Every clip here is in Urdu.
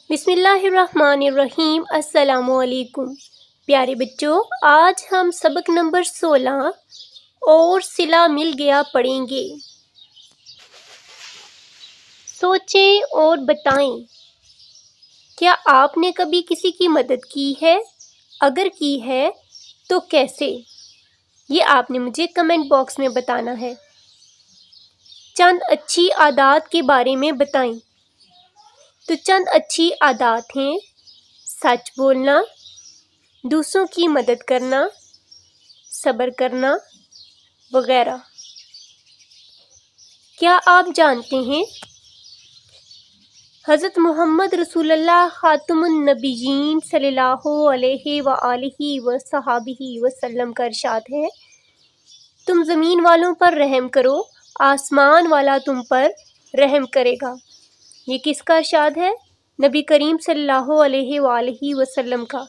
بسم اللہ الرحمن الرحیم۔ السلام علیکم پیارے بچوں، آج ہم سبق نمبر 16 اور صلہ مل گیا پڑھیں گے۔ سوچیں اور بتائیں، کیا آپ نے کبھی کسی کی مدد کی ہے؟ اگر کی ہے تو کیسے؟ یہ آپ نے مجھے کمنٹ باکس میں بتانا ہے۔ چند اچھی عادات کے بارے میں بتائیں۔ تو چند اچھی عادات ہیں: سچ بولنا، دوسروں کی مدد کرنا، صبر کرنا وغیرہ۔ کیا آپ جانتے ہیں حضرت محمد رسول اللہ خاتم النبیین صلی اللہ علیہ وآلہ وصحبہ وسلم کا ارشاد ہے، تم زمین والوں پر رحم کرو، آسمان والا تم پر رحم کرے گا۔ یہ کس کا ارشاد ہے؟ نبی کریم صلی اللہ علیہ وآلہ وسلم کا،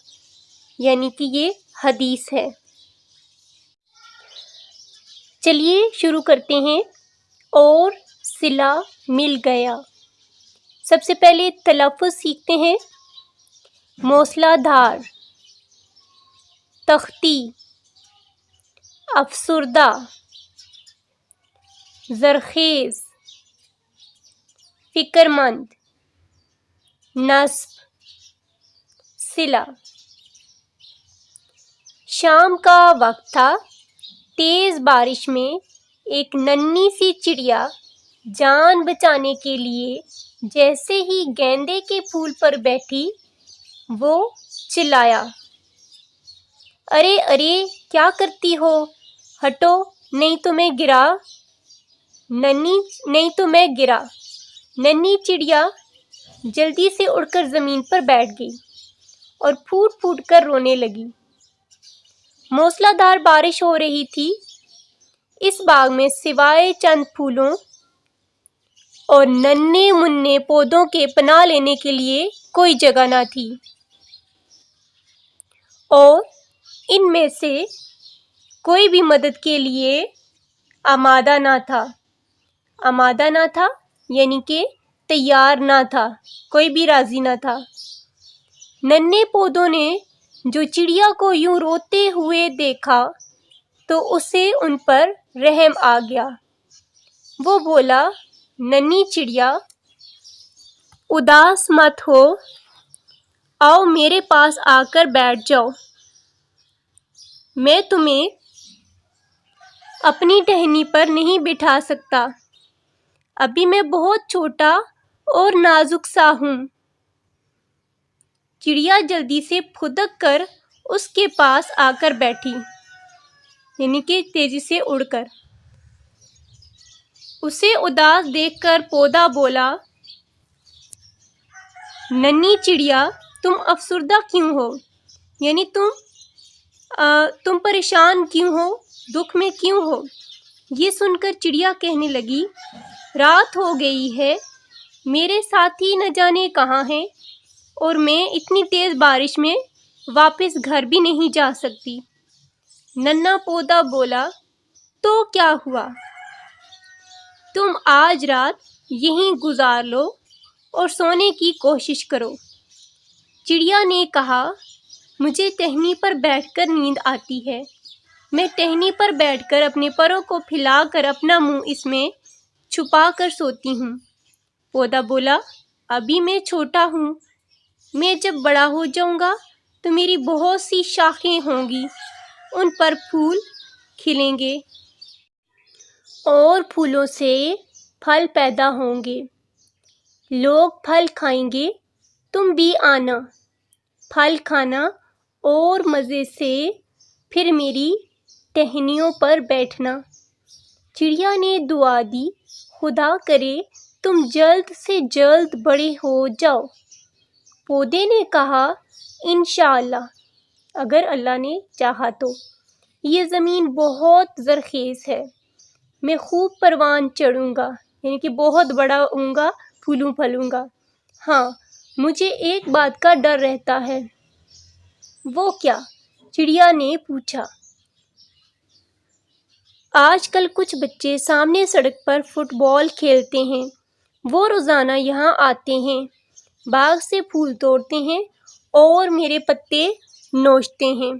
یعنی کہ یہ حدیث ہے۔ چلیے شروع کرتے ہیں۔ اور صلہ مل گیا۔ سب سے پہلے تلفظ سیکھتے ہیں۔ موصلہ دھار، تختی، افسردہ، زرخیز، فکر مند، نصب، صلہ۔ شام کا وقت تھا۔ تیز بارش میں ایک ننھی سی چڑیا جان بچانے کے لیے جیسے ہی گیندے کے پھول پر بیٹھی، وہ چلایا، ارے ارے کیا کرتی ہو، ہٹو نہیں تو میں گرا۔ ننھی چڑیا جلدی سے اڑ کر زمین پر بیٹھ گئی اور پھوٹ پھوٹ کر رونے لگی۔ موسلا دھار بارش ہو رہی تھی۔ اس باغ میں سوائے چند پھولوں اور ننھے منھے پودوں کے پناہ لینے کے لیے کوئی جگہ نہ تھی، اور ان میں سے کوئی بھی مدد کے لیے آمادہ نہ تھا، یعنی کہ تیار نہ تھا، کوئی بھی راضی نہ تھا۔ ننھے پودوں نے جو چڑیا کو یوں روتے ہوئے دیکھا تو اسے ان پر رحم آ گیا۔ وہ بولا، ننھی چڑیا، اداس مت ہو، آؤ میرے پاس آ کر بیٹھ جاؤ، میں تمہیں اپنی ٹہنی پر نہیں بٹھا سکتا، ابھی میں بہت چھوٹا اور نازک سا ہوں۔ چڑیا جلدی سے پھدک کر اس کے پاس آ کر بیٹھی، یعنی کہ تیزی سے اڑ کر۔ اسے اداس دیکھ کر پودا بولا، ننھی چڑیا، تم افسردہ کیوں ہو؟ یعنی تم پریشان کیوں ہو، دکھ میں کیوں ہو؟ یہ سن کر چڑیا کہنے لگی، رات ہو گئی ہے، میرے ساتھی نہ جانے کہاں ہیں، اور میں اتنی تیز بارش میں واپس گھر بھی نہیں جا سکتی۔ ننھا پودا بولا، تو کیا ہوا، تم آج رات یہیں گزار لو اور سونے کی کوشش کرو۔ چڑیا نے کہا، مجھے ٹہنی پر بیٹھ کر نیند آتی ہے، میں ٹہنی پر بیٹھ کر اپنے پروں کو پھیلا کر اپنا منہ اس میں چھپا کر سوتی ہوں۔ پودا بولا، ابھی میں چھوٹا ہوں، میں جب بڑا ہو جاؤں گا تو میری بہت سی شاخیں ہوں گی، ان پر پھول کھلیں گے اور پھولوں سے پھل پیدا ہوں گے، لوگ پھل کھائیں گے، تم بھی آنا، پھل کھانا اور مزے سے پھر میری ٹہنیوں پر بیٹھنا۔ چڑیا نے دعا دی، خدا کرے تم جلد سے جلد بڑے ہو جاؤ۔ پودے نے کہا، انشاءاللہ، اگر اللہ نے چاہا تو۔ یہ زمین بہت زرخیز ہے، میں خوب پروان چڑھوں گا، یعنی کہ بہت بڑا ہوں گا، پھولوں پھلوں گا۔ ہاں، مجھے ایک بات کا ڈر رہتا ہے۔ وہ کیا؟ چڑیا نے پوچھا۔ آج کل کچھ بچے سامنے سڑک پر فٹ بال کھیلتے ہیں، وہ روزانہ یہاں آتے ہیں، باغ سے پھول توڑتے ہیں اور میرے پتے نوچتے ہیں۔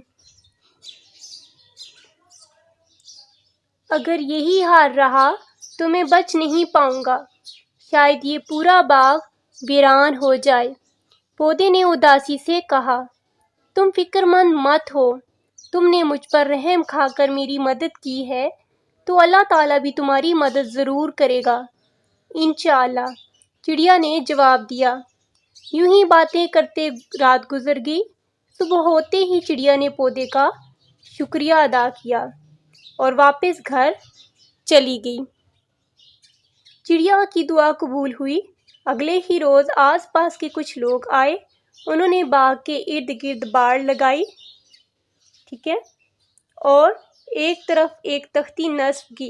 اگر یہی حال رہا تو میں بچ نہیں پاؤں گا، شاید یہ پورا باغ ویران ہو جائے۔ پودے نے اداسی سے کہا، تم فکر مند مت ہو، تم نے مجھ پر رحم کھا کر میری مدد کی ہے تو اللہ تعالیٰ بھی تمہاری مدد ضرور کرے گا، انشاءاللہ، چڑیا نے جواب دیا۔ یوں ہی باتیں کرتے رات گزر گئی۔ صبح ہوتے ہی چڑیا نے پودے کا شکریہ ادا کیا اور واپس گھر چلی گئی۔ چڑیا کی دعا قبول ہوئی۔ اگلے ہی روز آس پاس کے کچھ لوگ آئے، انہوں نے باغ کے ارد گرد باڑ لگائی، ٹھیک ہے، اور ایک طرف ایک تختی نصب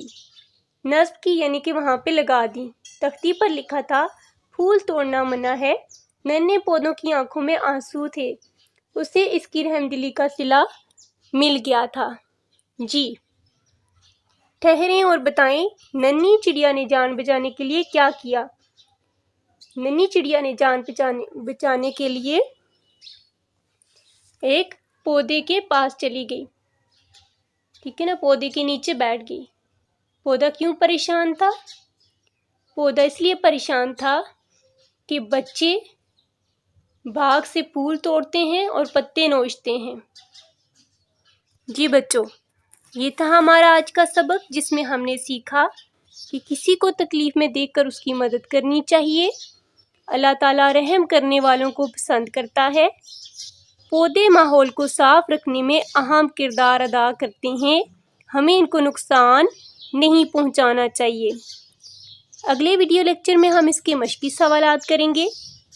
کی یعنی کہ وہاں پہ لگا دی۔ تختی پر لکھا تھا، پھول توڑنا منع ہے۔ ننھے پودوں کی آنکھوں میں آنسو تھے، اسے اس کی رحمدلی کا صلہ مل گیا تھا۔ جی ٹھہریں اور بتائیں، ننھی چڑیا نے جان بچانے کے لیے کیا کیا؟ ننھی چڑیا نے جان بچانے کے لیے ایک پودے کے پاس چلی گئی، ٹھیک ہے نا، پودے کے نیچے بیٹھ گئی۔ پودا کیوں پریشان تھا؟ پودا اس لیے پریشان تھا کہ بچے باغ سے پھول توڑتے ہیں اور پتے نوچتے ہیں۔ جی بچوں، یہ تھا ہمارا آج کا سبق، جس میں ہم نے سیکھا کہ کسی کو تکلیف میں دیکھ کر اس کی مدد کرنی چاہیے۔ اللہ تعالیٰ رحم کرنے والوں کو پسند کرتا ہے۔ پودے ماحول کو صاف رکھنے میں اہم کردار ادا کرتے ہیں، ہمیں ان کو نقصان نہیں پہنچانا چاہیے۔ اگلے ویڈیو لیکچر میں ہم اس کے مشقی سوالات کریں گے۔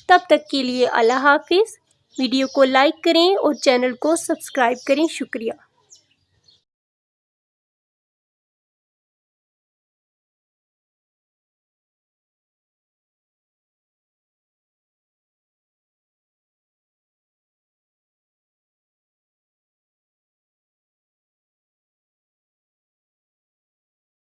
تب تک کے لیے اللہ حافظ۔ ویڈیو کو لائک کریں اور چینل کو سبسکرائب کریں۔ شکریہ۔